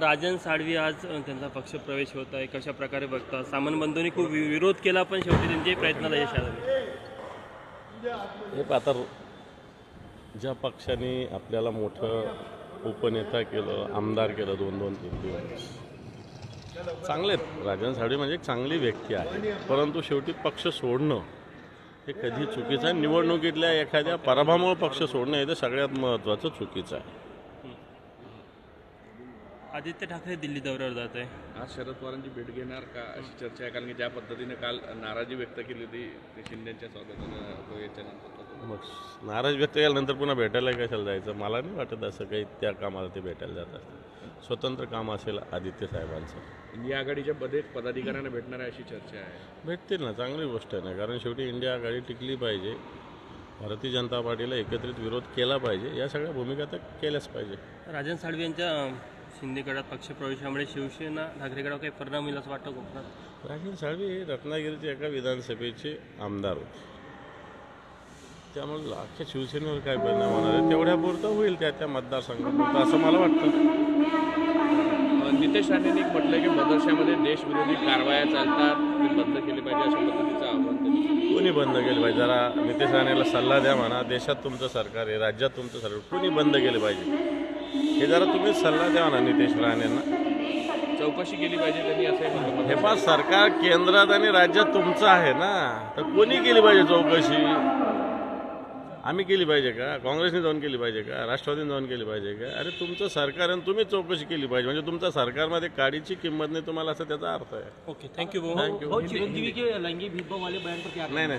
राजन साळवी आज त्यांचा पक्ष प्रवेश होत आहे, कशा प्रकारे बघता? सामंत बंधूंनी खूप विरोध केला, पण शेवटी त्यांच्याही प्रयत्नाला यश आलं. हे आता ज्या पक्षाने आपल्याला मोठं उपनेता केलं, आमदार केलं 2-2, 3-3 चांगले आहेत. राजन साळवी म्हणजे एक चांगली व्यक्ती आहे, परंतु शेवटी पक्ष सोडणं हे कधी चुकीचं आहे. निवडणुकीतल्या एखाद्या पराभवामुळे पक्ष सोडणं हे तर सगळ्यात महत्त्वाचं चुकीचं आहे. आदित्य ठाकरे दिल्ली दौऱ्यावर जात आहे. आज शरद पवारांची भेट घेणार का अशी चर्चा आहे, कारण की ज्या पद्धतीने काल नाराजी व्यक्त केली होती ते शिंदेच्या स्वागतानं याच्यानंतर. मग नाराज व्यक्त केल्यानंतर पुन्हा भेटायला कशाला जायचं? मला नाही वाटत असं काही त्या कामाला ते भेटायला जातात. स्वतंत्र काम असेल आदित्य साहेबांचं. इंडिया आघाडीच्या पदाधिकाऱ्यांना भेटणार आहे अशी चर्चा आहे. भेटतील ना, चांगली गोष्ट आहे ना, कारण शेवटी इंडिया आघाडी टिकली पाहिजे. भारतीय जनता पार्टीला एकत्रित विरोध केला पाहिजे, या सगळ्या भूमिका तर केल्याच पाहिजे. राजन साळवी यांच्या शिंदेगडात पक्षप्रवेशामुळे शिवसेना ठाकरेगडावर काही परिणाम होईल असं वाटतं कोकणात? राजन साळवी हे रत्नागिरीचे एका विधानसभेचे आमदार होते, त्यामुळे अख्ख्या शिवसेनेवर काय परिणाम होणार आहे तेवढ्यापुरतं होईल त्या मतदारसंघापुरतं असं मला वाटतं. नितेश राणेंनी म्हटलं की मदरशामध्ये देशविरोधी कारवाया चालतात, ते बंद केले पाहिजे अशा पद्धतीचं आव्हान त्यांनी. कोणी बंद केलं पाहिजे? जरा नितेश राणेला सल्ला द्या म्हणा. देशात तुमचं सरकार आहे, राज्यात तुमचं सरकार, कोणी बंद केले पाहिजे हे जरा तुम्ही सल्ला द्या म्हणा नितेश राणेंना. चौकशी केली पाहिजे त्यांनी असं म्हटलं. हे पण सरकार केंद्रात आणि राज्यात तुमचं आहे ना, तर कोणी केली पाहिजे चौकशी? आम्ही केली पाहिजे का? काँग्रेसने जाऊन केली पाहिजे का? राष्ट्रवादीने जाऊन केली पाहिजे का? अरे तुमचं सरकार आहे, तुम्ही चौकशी केली पाहिजे. म्हणजे तुमच्या सरकारमध्ये काडीची किंमत नाही तुम्हाला, असं त्याचा अर्थ आहे. Okay, thank you. Thank you. Chiranjeevi के लैंगिक भेदभाव वाले बयान पर क्या नाही